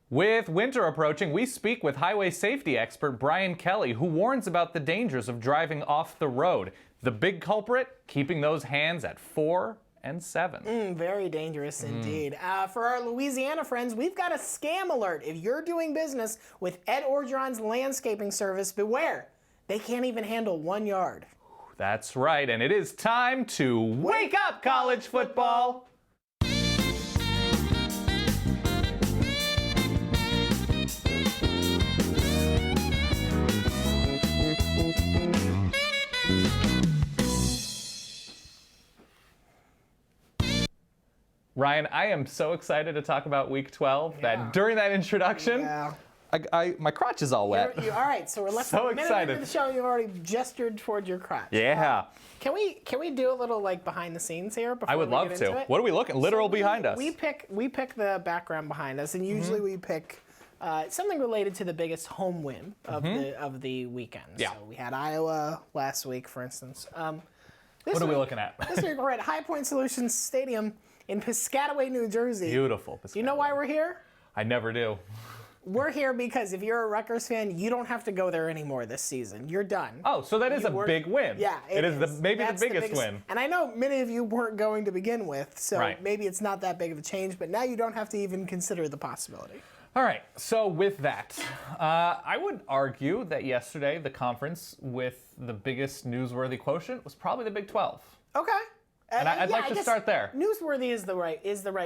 With winter approaching, we speak with highway safety expert Brian Kelly, who warns about the dangers of driving off the road. The big culprit, keeping those hands at 4 and 7. Very dangerous indeed. For our Louisiana friends, we've got a scam alert. If you're doing business with Ed Orgeron's landscaping service, beware. They can't even handle 1 yard. That's right, and it is time to wake up, college football! Ryan, I am so excited to talk about Week 12 that during that introduction, my crotch is all wet. All right, so we're less than a minute into the show. You've already gestured toward your crotch. Yeah. Can we do a little behind the scenes here? Before I would love to. What are we looking? Literal behind us. We pick the background behind us, and usually we pick something related to the biggest home win of the weekend. Yeah. So we had Iowa last week, for instance. What are we looking at? This week we're at High Point Solutions Stadium in Piscataway, New Jersey. Beautiful. Do you know why we're here? I never do. We're here because if you're a Rutgers fan, you don't have to go there anymore this season. You're done. Oh, so that is a big win. Yeah, it is maybe the biggest win. And I know many of you weren't going to begin with, so Maybe it's not that big of a change, but now you don't have to even consider the possibility. All right, so with that, I would argue that yesterday the conference with the biggest newsworthy quotient was probably the Big 12. Okay. And I'd like to start there. Newsworthy is the right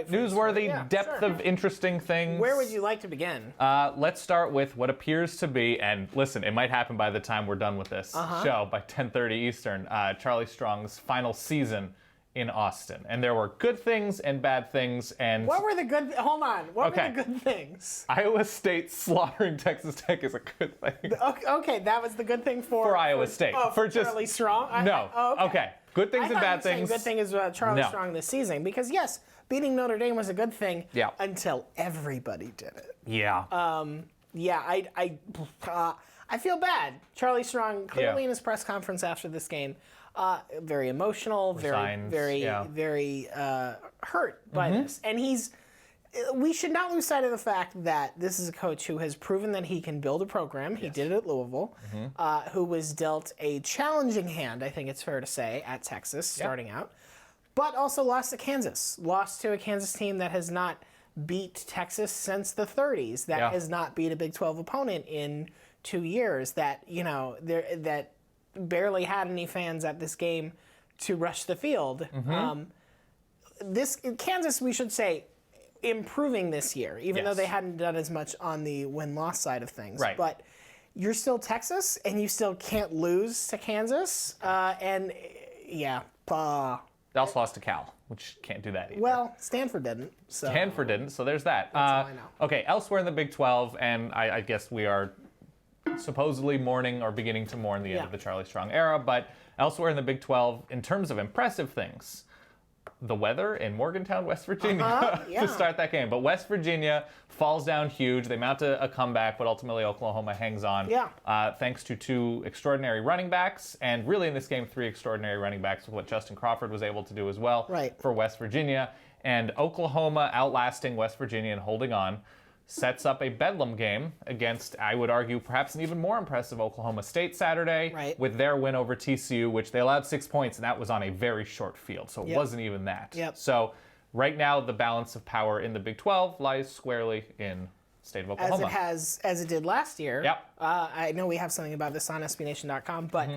newsworthy, depth of interesting things. Where would you like to begin? Let's start with what appears to be, and listen, it might happen by the time we're done with this show, by 10:30 Eastern, Charlie Strong's final season in Austin. And there were good things and bad things. And what were the good? Hold on. What were the good things? Iowa State slaughtering Texas Tech is a good thing. Okay, that was the good thing for Iowa State. For Charlie Strong. Okay. Good things and bad things. Good thing is Charlie Strong this season because yes, beating Notre Dame was a good thing until everybody did it. Yeah. I feel bad. Charlie Strong clearly in his press conference after this game, very emotional, very hurt by this, and we should not lose sight of the fact that this is a coach who has proven that he can build a program. He did it at Louisville, who was dealt a challenging hand, I think it's fair to say, at Texas starting out, but also lost to Kansas. Lost to a Kansas team that has not beat Texas since the 30s, that has not beat a Big 12 opponent in 2 years, that barely had any fans at this game to rush the field. Kansas, we should say, improving this year, even though they hadn't done as much on the win-loss side of things. Right. But you're still Texas, and you still can't lose to Kansas. They also lost to Cal, which can't do that either. Well, Stanford didn't. So there's that. That's all I know. Okay, elsewhere in the Big 12, and I guess we are supposedly mourning or beginning to mourn the end of the Charlie Strong era, but elsewhere in the Big 12, in terms of impressive things, the weather in Morgantown, West Virginia to start that game. But West Virginia falls down huge. They mount a comeback, but ultimately Oklahoma hangs on thanks to 2 extraordinary running backs, and really in this game 3 extraordinary running backs with what Justin Crawford was able to do as well for West Virginia. And Oklahoma outlasting West Virginia and holding on sets up a bedlam game against, I would argue, perhaps an even more impressive Oklahoma State Saturday with their win over TCU, which they allowed 6 points, and that was on a very short field, so it wasn't even that. So right now, the balance of power in the Big 12 lies squarely in the state of Oklahoma. As it did last year. I know we have something about this on SBNation.com, but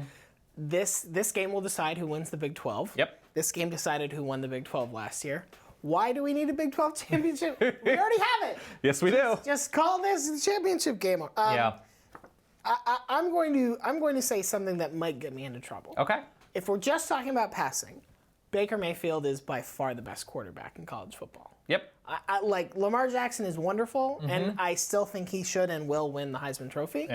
this game will decide who wins the Big 12. This game decided who won the Big 12 last year. Why do we need a Big 12 championship? We already have it. Yes, we do. Just call this the championship game. I'm going to say something that might get me into trouble. Okay. If we're just talking about passing, Baker Mayfield is by far the best quarterback in college football. Like Lamar Jackson is wonderful, and I still think he should and will win the Heisman Trophy.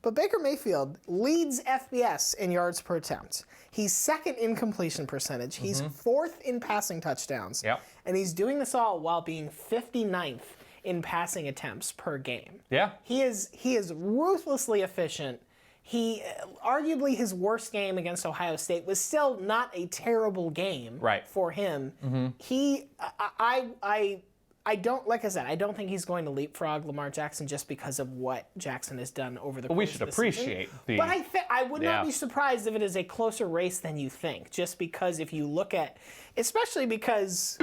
But Baker Mayfield leads FBS in yards per attempt. He's second in completion percentage. He's fourth in passing touchdowns. And he's doing this all while being 59th in passing attempts per game. He is ruthlessly efficient. He arguably his worst game against Ohio State was still not a terrible game for him. I like I said, I don't think he's going to leapfrog Lamar Jackson just because of what Jackson has done over the course of the season. We should appreciate the... But I would not be surprised if it is a closer race than you think, just because if you look at, especially because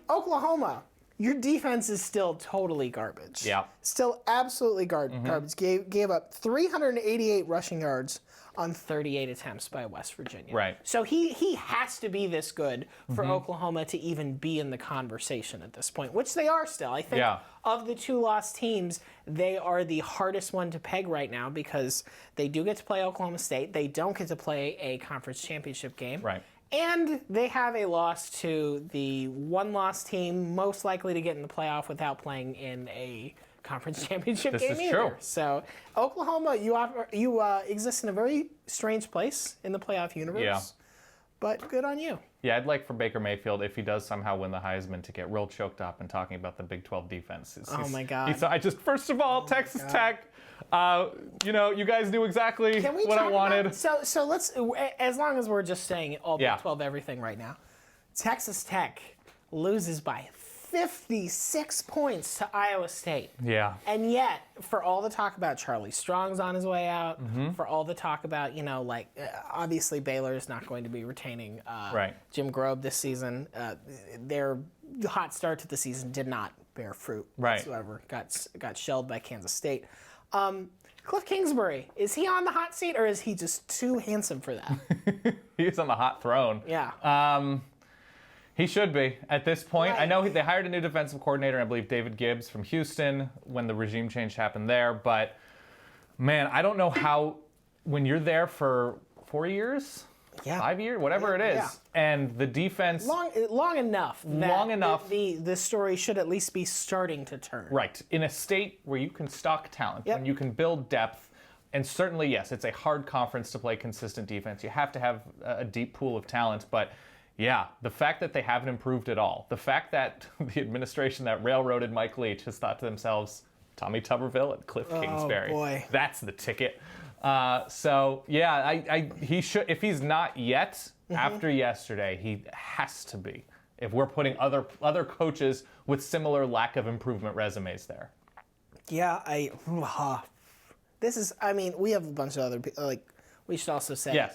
Oklahoma, your defense is still totally garbage. Yeah. Still absolutely garbage. Gave up 388 rushing yards on 38 attempts by West Virginia. Right. So he has to be this good for Oklahoma to even be in the conversation at this point, which they are still. I think of the 2 lost teams, they are the hardest one to peg right now because they do get to play Oklahoma State. They don't get to play a conference championship game. Right. And they have a loss to the 1-loss team most likely to get in the playoff without playing in a conference championship game either. This is true. So Oklahoma, you exist in a very strange place in the playoff universe. Yeah. But good on you. Yeah, I'd like for Baker Mayfield, if he does somehow win the Heisman, to get real choked up and talking about the Big 12 defense. My God. First of all, Texas Tech, you guys knew exactly what I wanted. So let's, as long as we're just saying all Big 12 everything right now, Texas Tech loses by 56 points to Iowa State. Yeah. And yet, for all the talk about Charlie Strong's on his way out, for all the talk about, obviously Baylor is not going to be retaining Jim Grobe this season. Their hot start to the season did not bear fruit whatsoever. Got shelled by Kansas State. Cliff Kingsbury, is he on the hot seat or is he just too handsome for that? He's on the hot throne. Yeah. He should be at this point. Right. I know they hired a new defensive coordinator, I believe David Gibbs from Houston, when the regime change happened there. But, man, I don't know how, when you're there for 4 years, 5 years, whatever it is, and the defense... Long enough. The story should at least be starting to turn. Right. In a state where you can stock talent, when you can build depth, and certainly, yes, it's a hard conference to play consistent defense. You have to have a deep pool of talent, but... Yeah, the fact that they haven't improved at all, the fact that the administration that railroaded Mike Leach has thought to themselves, Tommy Tuberville and Cliff Kingsbury, boy. That's the ticket. He should, if he's not yet, after yesterday, he has to be, if we're putting other coaches with similar lack of improvement resumes there. Yeah, we have a bunch of other people, we should also say,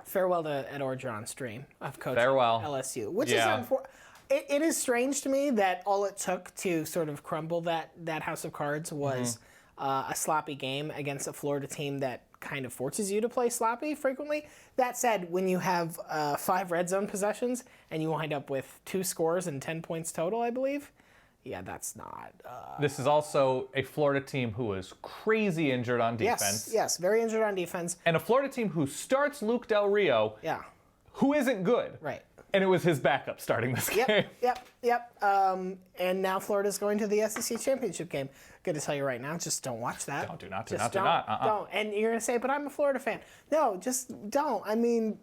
farewell to Ed Orgeron's dream of coaching LSU, which is unfortunate. It is strange to me that all it took to sort of crumble that house of cards was a sloppy game against a Florida team that kind of forces you to play sloppy frequently. That said, when you have 5 red zone possessions and you wind up with 2 scores and 10 points total, I believe, that's not... This is also a Florida team who is crazy injured on defense. Yes, very injured on defense. And a Florida team who starts Luke Del Rio, who isn't good. Right. And it was his backup starting this game. Yep. And now Florida's going to the SEC championship game. Good to tell you right now, just don't watch that. Do not. Don't. And you're going to say, but I'm a Florida fan. No, just don't. I mean...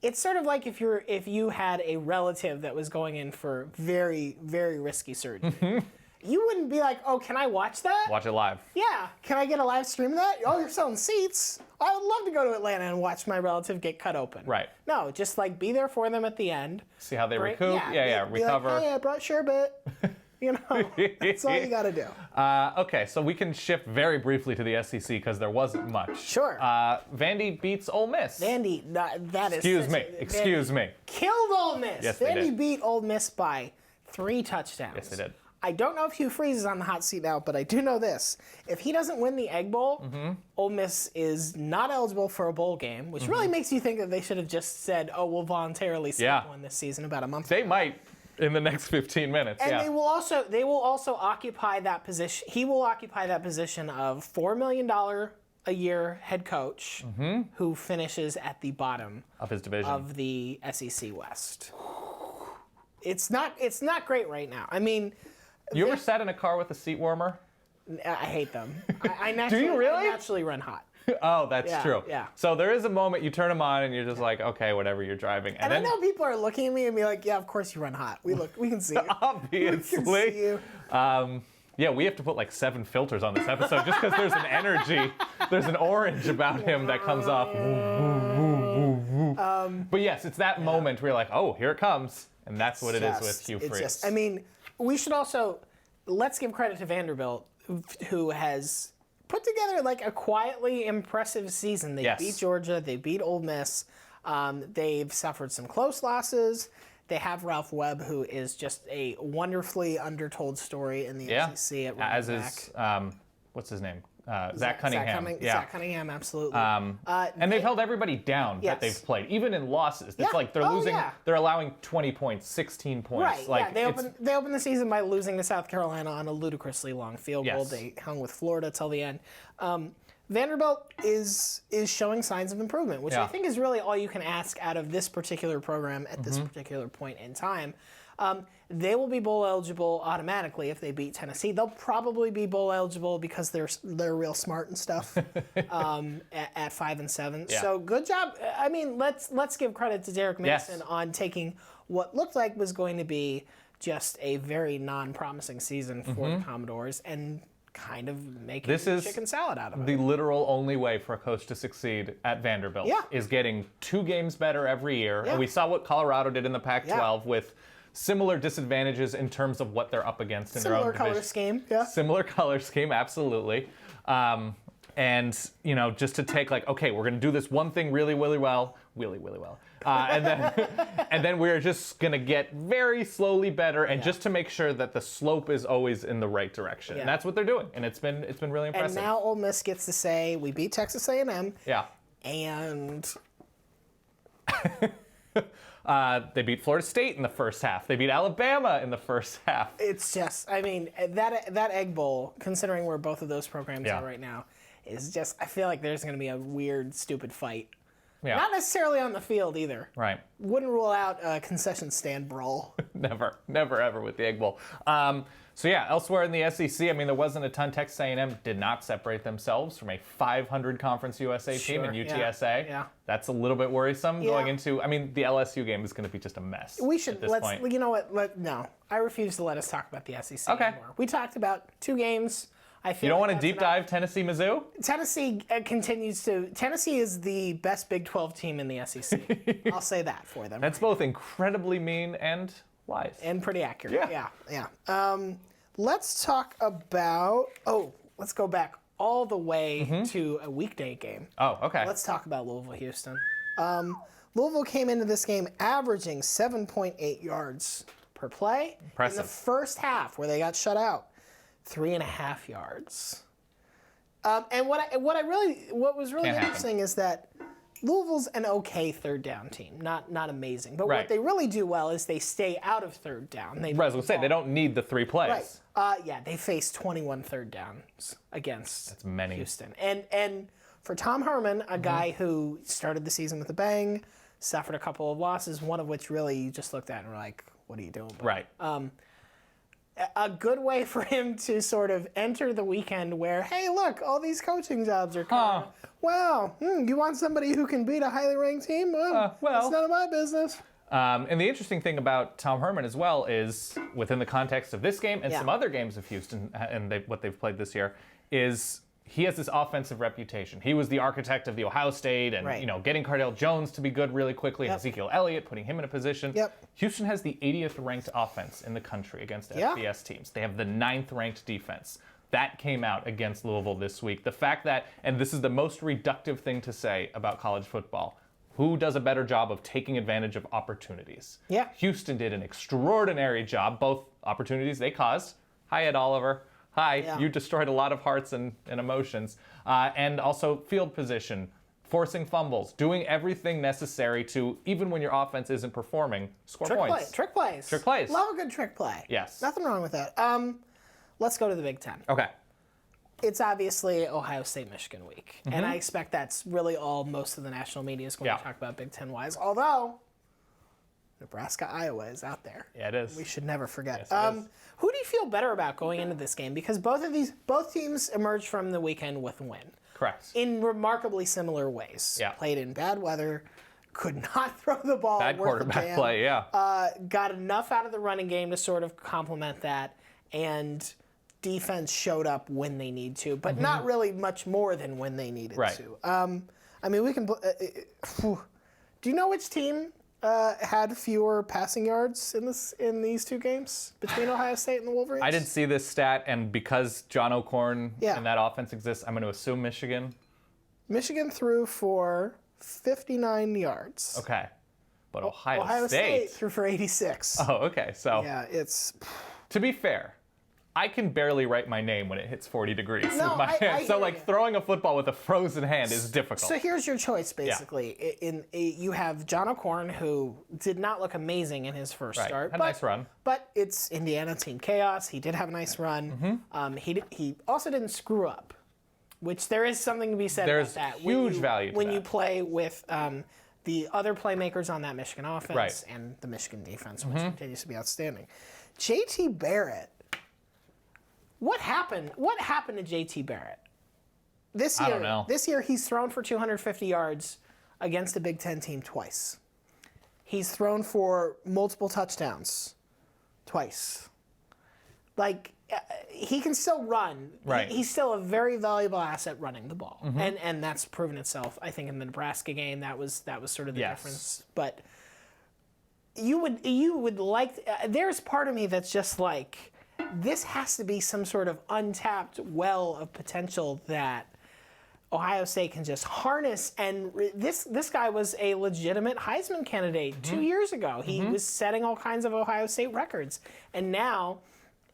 It's sort of like if you had a relative that was going in for very, very risky surgery. You wouldn't be like, oh, can I watch that? Watch it live. Yeah. Can I get a live stream of that? Oh, you're selling seats. I would love to go to Atlanta and watch my relative get cut open. Right. No, just be there for them at the end. See how they recoup. Recover. Like, hey, I brought sherbet. That's all you got to do. Okay, so we can shift very briefly to the SEC because there wasn't much. Sure. Vandy beats Ole Miss. Vandy, that is... Excuse me. Killed Ole Miss. Yes, Vandy beat Ole Miss by 3 touchdowns. Yes, they did. I don't know if Hugh Freeze is on the hot seat now, but I do know this. If he doesn't win the Egg Bowl, Ole Miss is not eligible for a bowl game, which really makes you think that they should have just said, oh, we'll voluntarily skip one this season about a month ago. They might. In the next 15 minutes, and they will also occupy that position. He will occupy that position of $4 million a year head coach who finishes at the bottom of his division of the SEC West. It's not great right now. I mean, you ever sat in a car with a seat warmer? I hate them. I Do you really? I naturally run hot. Oh, that's true. Yeah. So there is a moment you turn them on and you're just like, okay, whatever, you're driving. And then, I know people are looking at me and be like, yeah, of course you run hot. We can see you. Obviously. We can see you. Yeah, we have to put like 7 filters on this episode just because there's an energy. There's an orange about him that comes off. But yes, it's that moment where you're like, oh, here it comes. And that's what it is with Hugh Freeze. We should also... let's give credit to Vanderbilt, who has put together like a quietly impressive season. They beat Georgia. They beat Ole Miss. They've suffered some close losses. They have Ralph Webb, who is just a wonderfully undertold story in the SEC at running back. As is, what's his name? Zach Cunningham. Zach Cunningham, absolutely. And they've held everybody down that they've played, even in losses. It's like they're losing, they're allowing 20 points, 16 points. Right, like, they opened the season by losing to South Carolina on a ludicrously long field goal. They hung with Florida till the end. Vanderbilt is showing signs of improvement, which I think is really all you can ask out of this particular program at this particular point in time. They will be bowl eligible automatically if they beat Tennessee. They'll probably be bowl eligible because they're real smart and stuff at 5 and 7. Yeah. So good job. I mean, let's give credit to Derek Mason on taking what looked like was going to be just a very non-promising season for the Commodores and kind of making chicken salad out of it. The literal only way for a coach to succeed at Vanderbilt is getting 2 games better every year. And we saw what Colorado did in the Pac-12 with similar disadvantages in terms of what they're up against in their own division. Similar color scheme, absolutely. And, just to take okay, we're going to do this one thing really, really well. And then we're just going to get very slowly better and just to make sure that the slope is always in the right direction. And that's what they're doing. And it's been really impressive. And now Ole Miss gets to say, we beat Texas A&M. Yeah. And... they beat Florida State in the first half. They beat Alabama in the first half. It's just, I mean, that Egg Bowl, considering where both of those programs are right now, is just, I feel like there's going to be a weird, stupid fight. Yeah. Not necessarily on the field either. Right. Wouldn't rule out a concession stand brawl. Never ever with the Egg Bowl. So elsewhere in the SEC, I mean, there wasn't a ton. Texas A&M did not separate themselves from a 500 Conference USA team in UTSA. Yeah. That's a little bit worrisome going into. I mean, the LSU game is going to be just a mess. We should point. You know what? No, I refuse to let us talk about the SEC anymore. We talked about 2 games. I feel you don't want to deep dive Tennessee, Mizzou? Tennessee continues to. Tennessee is the best Big 12 team in the SEC. I'll say that for them. That's both incredibly mean and wise. And pretty accurate. Yeah. Let's talk about. Let's go back all the way to a weekday game. Oh, okay. Let's talk about Louisville, Houston. Louisville came into this game averaging 7.8 yards per play. Impressive. In the first half, where they got shut out, 3.5 yards. And what was really interesting is that Louisville's an okay third down team, not amazing. But what they really do well is they stay out of third down. I was going to say, they don't need the 3 plays. Right. They faced 21 third downs against Houston. And for Tom Herman, a guy who started the season with a bang, suffered a couple of losses, one of which really you just looked at and were like, what are you doing? Right. A good way for him to sort of enter the weekend where, hey, look, all these coaching jobs are coming. Wow, you want somebody who can beat a highly ranked team? Well, it's none of my business. And the interesting thing about Tom Herman as well is, within the context of this game and some other games of Houston and what they've played this year, is he has this offensive reputation. He was the architect of the Ohio State and getting Cardale Jones to be good really quickly, and Ezekiel Elliott, putting him in a position. Houston has the 80th ranked offense in the country against FBS teams. They have the 9th ranked defense. That came out against Louisville this week. The fact that, and this is the most reductive thing to say about college football, who does a better job of taking advantage of opportunities? Houston did an extraordinary job, both opportunities they caused. Hi, Ed Oliver. Hi, you destroyed a lot of hearts and emotions. And also field position, forcing fumbles, doing everything necessary to, even when your offense isn't performing, score points. Trick plays. Love a good trick play. Yes. Nothing wrong with that. Let's go to the Big Ten. Okay. It's obviously Ohio State-Michigan week. And I expect that's really all most of the national media is going to talk about Big Ten-wise. Although, Nebraska-Iowa is out there. Yeah, it is. We should never forget. Yes, who do you feel better about going into this game? Because both teams emerged from the weekend with a win. Correct. In remarkably similar ways. Yeah. Played in bad weather, could not throw the ball. Bad quarterback play, got enough out of the running game to sort of complement that, and defense showed up when they need to, but not really much more than when they needed to. I mean, we can. Do you know which team had fewer passing yards in these two games between Ohio State and the Wolverines? I didn't see this stat, and because John O'Korn Yeah. and that offense exists, I'm going to assume Michigan. Michigan threw for 59 yards. Okay. But Ohio State threw for 86. Oh, okay. So, yeah, it's... to be fair, I can barely write my name when it hits 40 degrees with my hand. I So, like, throwing a football with a frozen hand is difficult. So here's your choice, basically. You have John O'Korn, who did not look amazing in his first start. Had a nice run. But it's Indiana Team Chaos. He did have a nice run. He also didn't screw up, which there is something to be said about that. There's huge value to when that. you play with the other playmakers on that Michigan offense Right. and the Michigan defense, which continues to be outstanding. J.T. Barrett. What happened? What happened to J.T. Barrett? This year, I don't know. This year, he's thrown for 250 yards against a Big Ten team twice. He's thrown for multiple touchdowns twice. Like, he can still run. Right. He's still a very valuable asset running the ball, and that's proven itself. I think in the Nebraska game, that was sort of the difference. But you would like. There's part of me that's just like, this has to be some sort of untapped well of potential that Ohio State can just harness. And this guy was a legitimate Heisman candidate 2 years ago. He was setting all kinds of Ohio State records, and now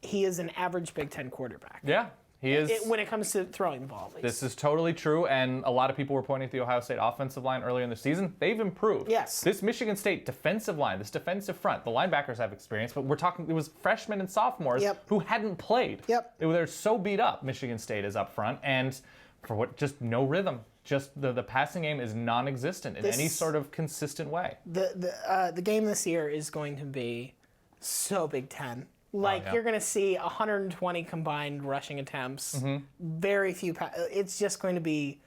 he is an average Big Ten quarterback. Yeah, he is. When it comes to throwing the ball, at least. This is totally true, and a lot of people were pointing to the Ohio State offensive line earlier in the season. They've improved. Yes. This Michigan State defensive line, this defensive front, the linebackers have experience, but we're talking, it was freshmen and sophomores who hadn't played. They're so beat up, Michigan State is up front, and for what, just no rhythm. Just the passing game is non-existent in any sort of consistent way. The game this year is going to be so Big Ten. Like, you're going to see 120 combined rushing attempts, very few. It's just going to be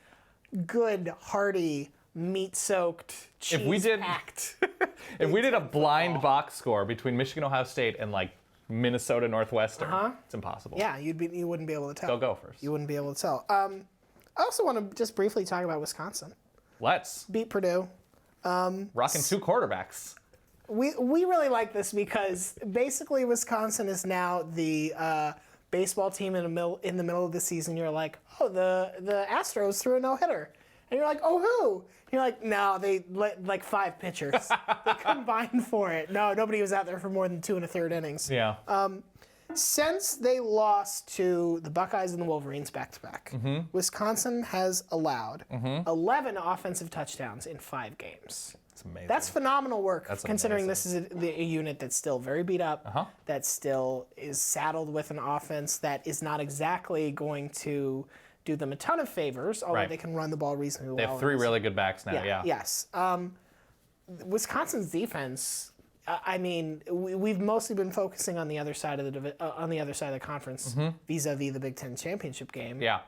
good, hearty, meat-soaked, cheese-packed. If we did a blind box score between Michigan, Ohio State, and, like, Minnesota Northwestern, it's impossible. Yeah, you wouldn't be able to tell. They'll go first. You wouldn't be able to tell. I also want to just briefly talk about Wisconsin. Let's. Beat Purdue. Rocking two quarterbacks. We really like this because basically Wisconsin is now the baseball team in the middle of the season. You're like, oh, the Astros threw a no-hitter. And you're like, oh, who? And you're like, no, they like 5 pitchers. They combined for it. No, nobody was out there for more than 2 1/3 innings. Yeah. Since they lost to the Buckeyes and the Wolverines back-to-back, Wisconsin has allowed 11 offensive touchdowns in 5 games. That's amazing. This considering this is a unit that's still very beat up, that still is saddled with an offense that is not exactly going to do them a ton of favors, although they can run the ball reasonably well. They have 3 really good backs now, Yes. Wisconsin's defense, I mean, we've mostly been focusing on the other side of the conference vis-a-vis the Big Ten championship game. Yeah.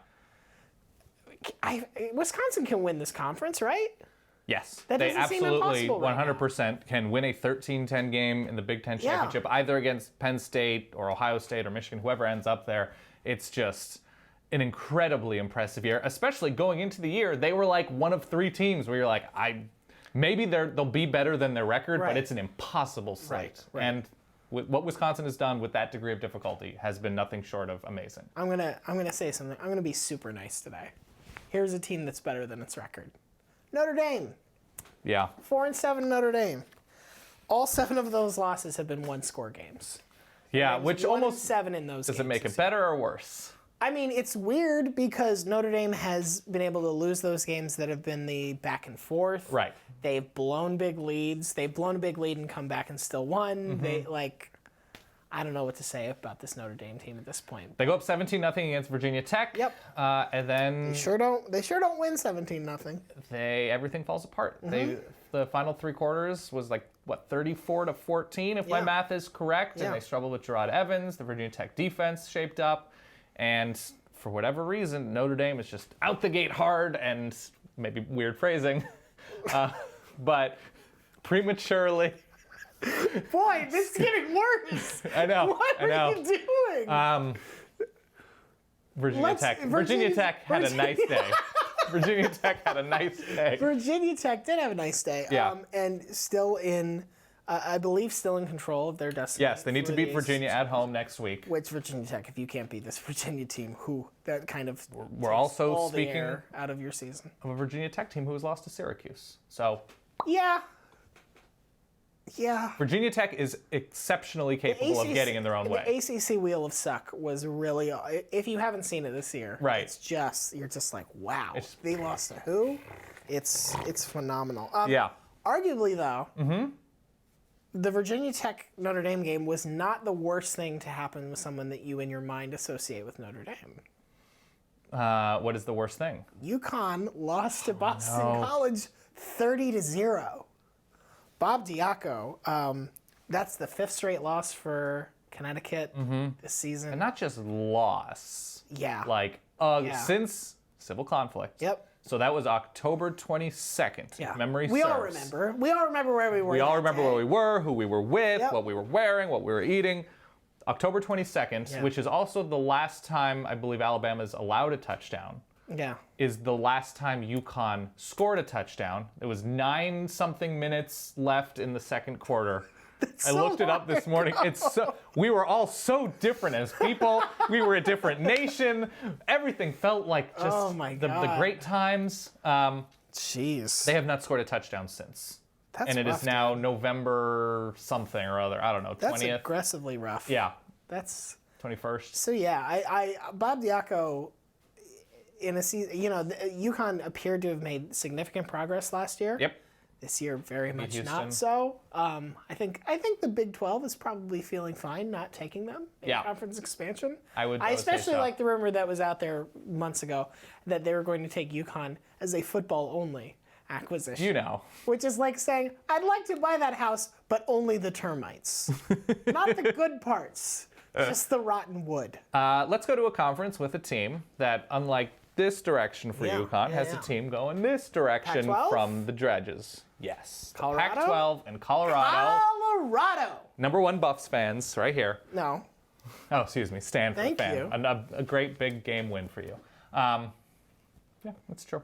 Wisconsin can win this conference, right? Yes, that they doesn't seem absolutely impossible right 100% can win a 13-10 game in the Big Ten championship, either against Penn State or Ohio State or Michigan, whoever ends up there. It's just an incredibly impressive year, especially going into the year. They were like one of 3 teams where you're like, maybe they'll be better than their record, but it's an impossible slate. Right. And what Wisconsin has done with that degree of difficulty has been nothing short of amazing. I'm gonna say something. I'm gonna be super nice today. Here's a team that's better than its record. Notre Dame. Yeah. 4-7 Notre Dame. All 7 of those losses have been 1-score games. Yeah, which almost 7 in those. Does it make it better or worse? I mean, it's weird because Notre Dame has been able to lose those games that have been the back and forth. Right. They've blown big leads. They've blown a big lead and come back and still won. They I don't know what to say about this Notre Dame team at this point. They go up 17-0 against Virginia Tech. Yep. And then they sure don't win 17-0. Everything falls apart. The final 3 quarters was like 34-14 if my math is correct. And they struggled with Gerard Evans. The Virginia Tech defense shaped up, and for whatever reason, Notre Dame is just out the gate hard, and maybe weird phrasing, but prematurely. Boy, this is getting worse. I know. What are you doing? Virginia Tech had a nice day. Virginia Tech had a nice day. Virginia Tech did have a nice day. Yeah. And still in, I believe, still in control of their destiny. Yes, they need to beat Virginia at home next week. Which Virginia Tech, if you can't beat this Virginia team, that kind of we're also all speaking the air out of your season. Of a Virginia Tech team who has lost to Syracuse. So yeah. Virginia Tech is exceptionally capable of getting in their own way. The ACC Wheel of Suck was really, if you haven't seen it this year, right? You're just like, wow, they lost to who? It's phenomenal. Yeah. Arguably though, the Virginia Tech Notre Dame game was not the worst thing to happen with someone that you in your mind associate with Notre Dame. What is the worst thing? UConn lost to Boston College 30-0. Bob Diaco, that's the 5th straight loss for Connecticut this season. And not just loss. Yeah. Since civil conflict. Yep. So that was October 22nd. Yeah. Memory serves. We all remember. We all remember where we were. We all remember where we were, who we were with, Yep. what we were wearing, what we were eating. October 22nd, which is also the last time I believe Alabama's allowed a touchdown. Yeah. Is the last time UConn scored a touchdown. There was 9-something minutes left in the second quarter. I looked it up this morning. We were all so different as people. We were a different nation. Everything felt like just the great times. Jeez. They have not scored a touchdown since. That's and it rough, is now November something or other. I don't know, 20th. That's aggressively rough. Yeah. That's 21st. So yeah, Bob Diaco in a season, UConn appeared to have made significant progress last year. Yep. This year, very much Houston. not so. I think the Big 12 is probably feeling fine not taking them in conference expansion. I would especially say so. like the rumor that was out there months ago that they were going to take UConn as a football-only acquisition. Which is like saying, I'd like to buy that house, but only the termites. Not the good parts, just the rotten wood. Let's go to a conference with a team that, unlike this direction for UConn, has a team going this direction Pac-12? from the dredges. Yes. Colorado? Pac-12 and Colorado. Colorado! Number 1 Buffs fans, right here. No. Oh, excuse me, Stanford Thank fan. you. A great big game win for you. Yeah, that's true.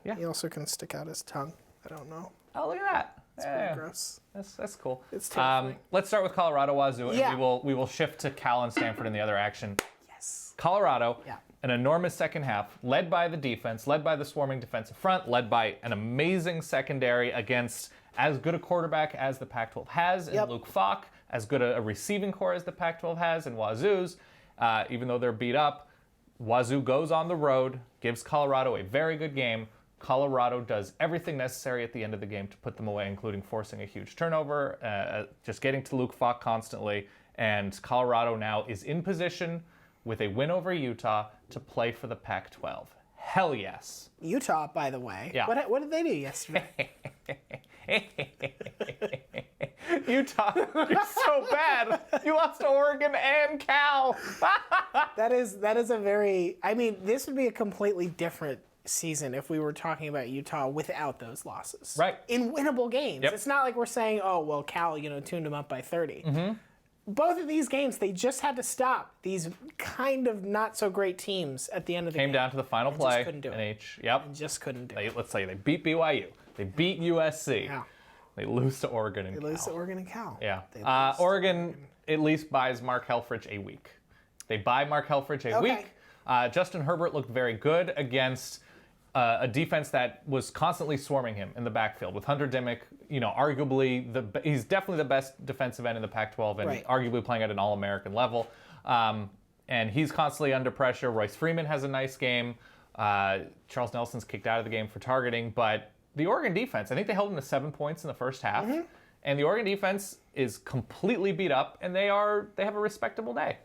He also can stick out his tongue. I don't know. Oh, look at that. It's pretty gross. That's cool. It's terrifying. Let's start with Colorado Wazoo, and we will shift to Cal and Stanford in the other action. Yes. Colorado, an enormous second half, led by the defense, led by the swarming defensive front, led by an amazing secondary against as good a quarterback as the Pac-12 has in Luke Falk, as good a receiving core as the Pac-12 has in Wazoo's. Even though they're beat up, Wazoo goes on the road, gives Colorado a very good game. Colorado does everything necessary at the end of the game to put them away, including forcing a huge turnover, just getting to Luke Falk constantly. And Colorado now is in position with a win over Utah to play for the Pac-12. Hell yes. Utah, by the way. Yeah. What did they do yesterday? Utah, you're so bad. You lost to Oregon and Cal. That is a very, this would be a completely different season if we were talking about Utah without those losses. Right. In winnable games. Yep. It's not like we're saying, oh, well, Cal, tuned them up by 30. Mm-hmm. Both of these games, they just had to stop these kind of not so great teams at the end of the game. Came down to the final play. Just couldn't do it. Yep. And just couldn't do it. Let's say they beat BYU. They beat USC. Yeah. They lose to Oregon and Cal. They lose to Oregon and Cal. Yeah. Oregon at least buys Mark Helfrich a week. They buy Mark Helfrich a week. Justin Herbert looked very good against a defense that was constantly swarming him in the backfield with Hunter Dimick, arguably he's definitely the best defensive end in the Pac-12 and arguably playing at an All-American level. And he's constantly under pressure. Royce Freeman has a nice game. Charles Nelson's kicked out of the game for targeting, but the Oregon defense, I think they held him to 7 points in the first half. Mm-hmm. And the Oregon defense is completely beat up, and they have a respectable day.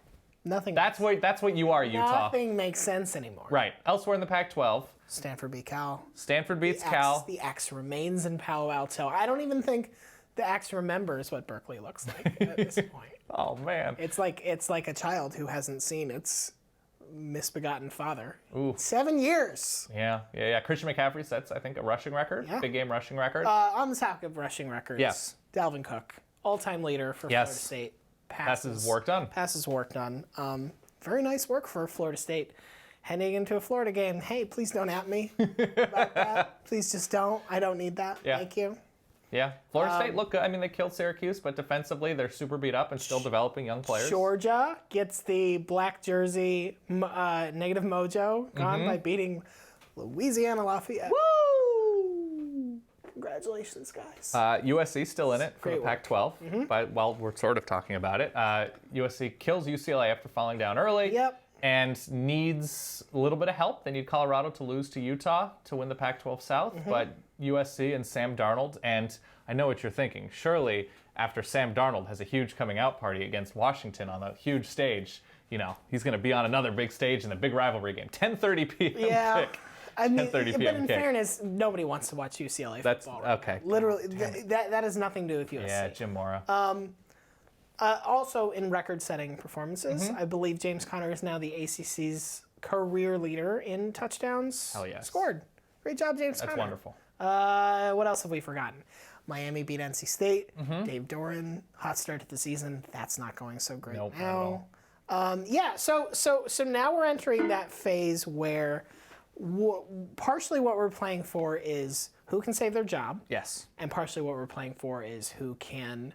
That's what you are, Utah. Nothing makes sense anymore. Right. Elsewhere in the Pac-12, Stanford beat Cal. Stanford beats Cal. The X remains in Palo Alto. I don't even think the X remembers what Berkeley looks like at this point. Oh man. It's like a child who hasn't seen its misbegotten father. Ooh. 7 years. Yeah. Christian McCaffrey sets, I think, a rushing record. Yeah. Big game rushing record. On the topic of rushing records, Dalvin Cook, all-time leader for Florida State. Passes work done. Passes work done. Very nice work for Florida State heading into a Florida game. Hey, please don't at me about that. Please just don't. I don't need that. Yeah. Thank you. Yeah. Florida State look good. I mean, they killed Syracuse, but defensively, they're super beat up and still developing young players. Georgia gets the black jersey negative mojo gone by beating Louisiana Lafayette. Woo! Congratulations, guys. USC still in it for the Great work. Pac-12. But while we're sort of talking about it, USC kills UCLA after falling down early. Yep. And needs a little bit of help. They need Colorado to lose to Utah to win the Pac-12 South. But USC and Sam Darnold, and I know what you're thinking. Surely, after Sam Darnold has a huge coming out party against Washington on a huge stage, you know, he's going to be on another big stage in a big rivalry game. 10:30 p.m. Yeah. kick. I mean, 10:30 but p.m. in kick. fairness, nobody wants to watch UCLA football. Right okay. now. Literally, that has nothing to do with USC. Yeah, Jim Mora. Also, in record-setting performances, I believe James Conner is now the ACC's career leader in touchdowns Hell yes. scored. Great job, James That's Conner. wonderful. What else have we forgotten? Miami beat NC State. Dave Doran, hot start to the season. That's not going so great Nope, now. Yeah, so now we're entering that phase where partially what we're playing for is who can save their job. Yes. And partially what we're playing for is who can...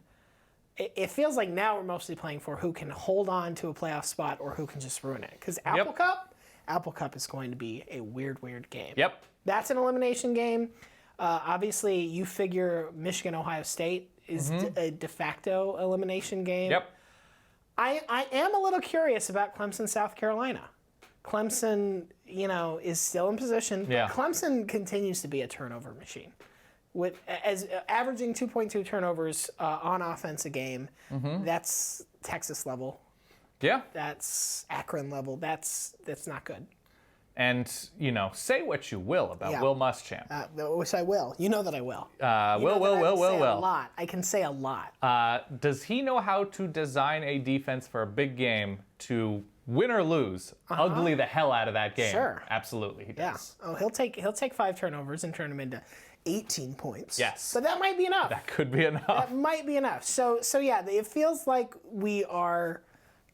It feels like now we're mostly playing for who can hold on to a playoff spot or who can just ruin it. Because Apple Cup is going to be a weird game. Yep. That's an elimination game. Obviously, you figure Michigan-Ohio State is a de facto elimination game. Yep. I am a little curious about Clemson-South Carolina. Clemson, is still in position. Yeah. Clemson continues to be a turnover machine. As averaging 2.2 turnovers on offense a game, that's Texas level. Yeah. That's Akron level. That's not good. And, say what you will about Will Muschamp. Which I will. You know that I will. Will. A lot. I can say a lot. Does he know how to design a defense for a big game to win or lose, ugly the hell out of that game? Sure. Absolutely, he does. Yeah. Oh, he'll take 5 turnovers and turn them into 18 points. Yes. But that might be enough. That could be enough. That might be enough. So yeah, it feels like we are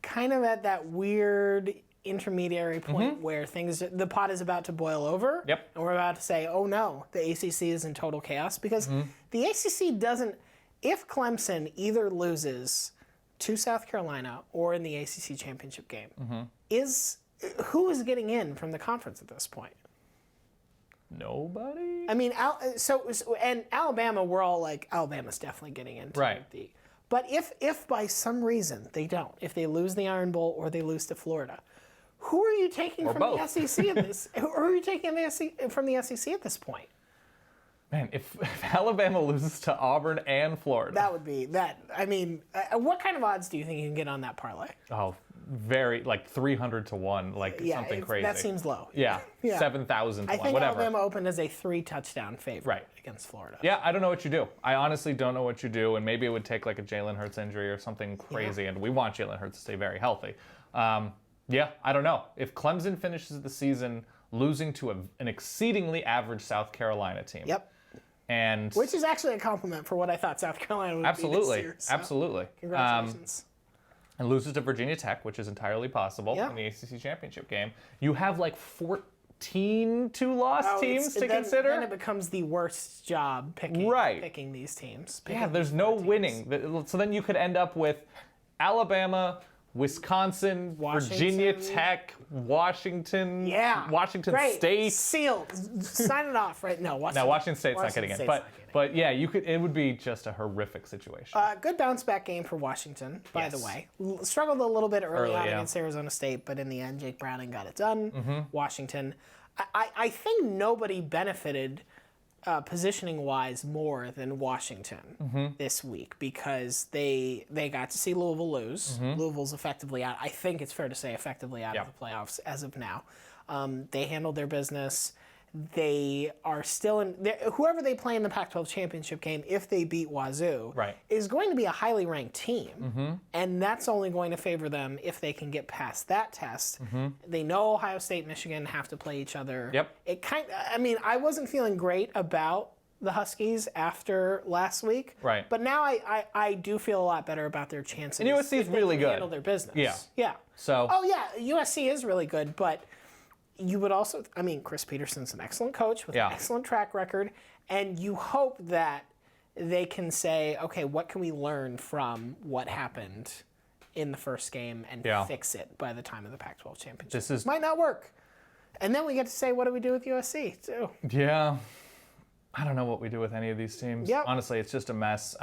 kind of at that weird intermediary point where the pot is about to boil over. Yep. And we're about to say, oh no, the ACC is in total chaos because the ACC doesn't. If Clemson either loses to South Carolina or in the ACC championship game, who is getting in from the conference at this point? Nobody? I mean, and Alabama, we're all like, Alabama's definitely getting into right. But if by some reason they don't, if they lose the Iron Bowl or they lose to Florida, who are you taking from the SEC at this? Who are you taking from the SEC at this point? Man, if Alabama loses to Auburn and Florida, that would be that. I mean, what kind of odds do you think you can get on that parlay? Oh, very 300 to 1, something crazy. That seems low. Yeah. 7,000 to 1, I think whatever. Alabama opened as a 3-touchdown favorite against Florida. Yeah, I don't know what you do. I honestly don't know what you do, and maybe it would take a Jalen Hurts injury or something crazy, and we want Jalen Hurts to stay very healthy. I don't know. If Clemson finishes the season losing to an exceedingly average South Carolina team. Yep. And which is actually a compliment for what I thought South Carolina would be this year. So absolutely. Congratulations. And loses to Virginia Tech, which is entirely possible in the ACC championship game. You have 14 two-loss teams to consider. Then it becomes the worst job picking these teams. There's no winning. So then you could end up with Alabama, Wisconsin, Virginia Tech, Washington, Washington State. Sealed. Sign it off, right? No, Washington State's not getting in. But yeah, it would be just a horrific situation. Good bounce back game for Washington, by the way. Struggled a little bit early on against Arizona State, but in the end, Jake Browning got it done. Washington. I think nobody benefited positioning-wise more than Washington this week because they got to see Louisville lose. Louisville's effectively out. I think it's fair to say effectively out of the playoffs as of now. They handled their business. They are still in. Whoever they play in the Pac-12 championship game, if they beat Wazoo, is going to be a highly ranked team, and that's only going to favor them if they can get past that test. They know Ohio State and Michigan have to play each other. Yep. I wasn't feeling great about the Huskies after last week, but now I do feel a lot better about their chances. And USC is really good. Handle their business. Yeah. So. Oh yeah, USC is really good, but. you would also, I mean, Chris Peterson's an excellent coach with an excellent track record, and you hope that they can say, okay, what can we learn from what happened in the first game and fix it by the time of the Pac-12 championship. This might not work. And then we get to say, what do we do with USC, too? Yeah. I don't know what we do with any of these teams. Yep. Honestly, it's just a mess.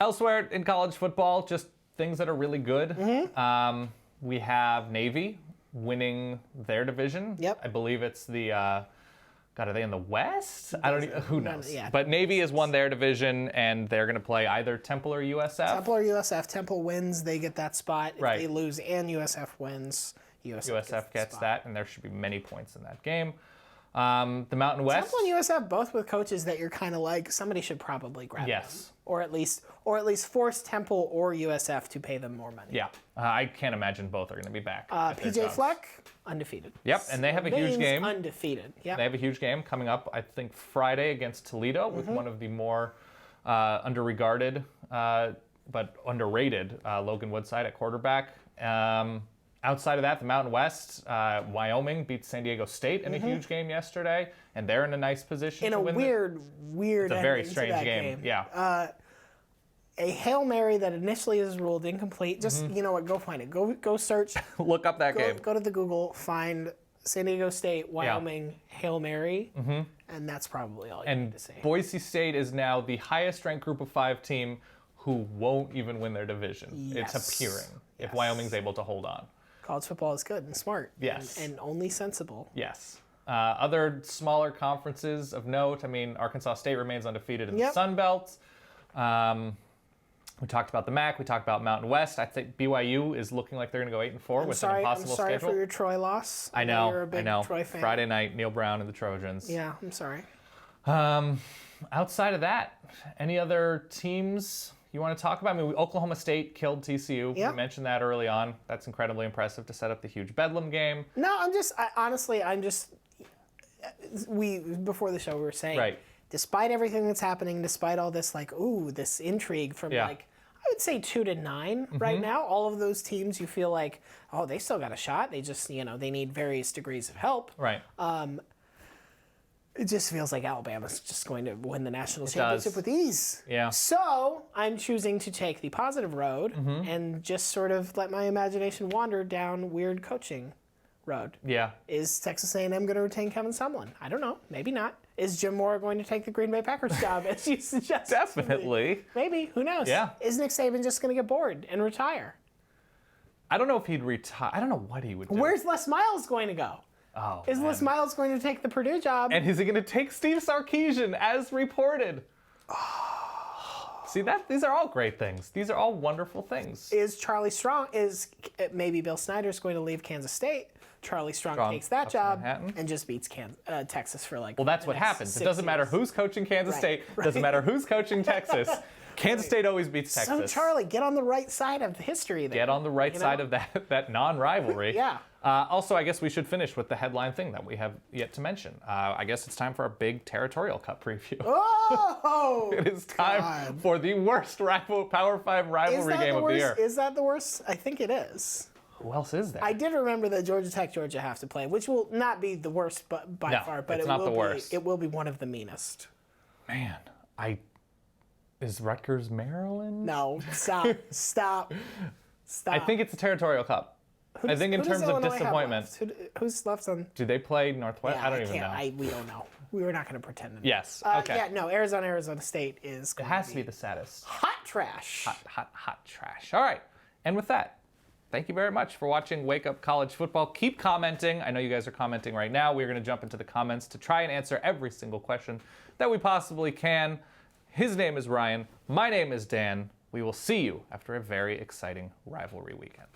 Elsewhere in college football, just things that are really good. We have Navy winning their division. Yep. I believe it's the... God, are they in the West? I don't even, who knows? Yeah. But Navy has won their division, and they're going to play either Temple or USF. Temple or USF. Temple wins, they get that spot. If right. they lose and USF wins, USF gets that, and there should be many points in that game. The Mountain West. Temple and USF both with coaches that you're kind of like, somebody should probably grab them. Or at least force Temple or USF to pay them more money. Yeah. I can't imagine both are going to be back. PJ Fleck, undefeated. Yep, and they have a huge game. Undefeated. Yep. They have a huge game coming up, I think, Friday against Toledo with one of the more underregarded but underrated Logan Woodside at quarterback. Outside of that, the Mountain West, Wyoming beat San Diego State in a huge game yesterday, and they're in a nice position to win. In a weird It's a very strange game. Yeah. A Hail Mary that initially is ruled incomplete. Just, you know what, go find it. Go search. Look up that game. Go to the Google, find San Diego State, Wyoming, Hail Mary, and that's probably all you need to say. And Boise State is now the highest ranked Group of 5 team who won't even win their division. Yes. It's appearing if Wyoming's able to hold on. College football is good and smart. Yes. And only sensible. Yes. Other smaller conferences of note, I mean, Arkansas State remains undefeated in the Sun Belt. We talked about the MAC. We talked about Mountain West. I think BYU is looking like they're going to go 8-4 with an impossible schedule. I'm sorry for your Troy loss. I know. You're a big Troy fan. Friday night, Neil Brown and the Trojans. Yeah, I'm sorry. Outside of that, any other teams you want to talk about? I mean, Oklahoma State killed TCU. Yep. We mentioned that early on. That's incredibly impressive to set up the huge Bedlam game. No, before the show we were saying, despite everything that's happening, despite all this, this intrigue from I would say 2 to 9 right now, all of those teams you feel like, oh, they still got a shot. They just, they need various degrees of help. Right. It just feels like Alabama's just going to win the national championship with ease. Yeah. So I'm choosing to take the positive road and just sort of let my imagination wander down weird coaching road. Yeah. Is Texas A&M going to retain Kevin Sumlin? I don't know. Maybe not. Is Jim Moore going to take the Green Bay Packers job, as you suggest? Definitely. Maybe. Who knows? Yeah. Is Nick Saban just going to get bored and retire? I don't know if he'd retire. I don't know what he would do. Where's Les Miles going to go? Oh, is Les Miles going to take the Purdue job? And is he going to take Steve Sarkisian, as reported? See, these are all great things. These are all wonderful things. Is Charlie Strong, maybe Bill Snyder's going to leave Kansas State? Charlie Strong takes that job and just beats Texas for Well, that's what happens. It doesn't matter who's coaching Kansas State. Doesn't matter who's coaching Texas. Kansas State always beats Texas. So, Charlie, get on the right side of history there. Get on the right side of that non-rivalry. Yeah. Also, I guess we should finish with the headline thing that we have yet to mention. I guess it's time for our big Territorial Cup preview. Oh! It is time for the worst Power 5 rivalry game of the year. Is that the worst? I think it is. Who else is there? I did remember that Georgia Tech, Georgia have to play, which will not be the worst by far, but it will be one of the meanest. Man, is Rutgers Maryland? No, stop. I think it's the Territorial Cup. I think in terms of disappointment. Who's left on? Do they play Northwest? Yeah, I don't even know. We don't know. We were not going to pretend to know. Yes. Okay. Yeah, no, Arizona State is going It has to be the saddest. Hot trash. Hot trash. All right. And with that, thank you very much for watching Wake Up College Football. Keep commenting. I know you guys are commenting right now. We're going to jump into the comments to try and answer every single question that we possibly can. His name is Ryan. My name is Dan. We will see you after a very exciting rivalry weekend.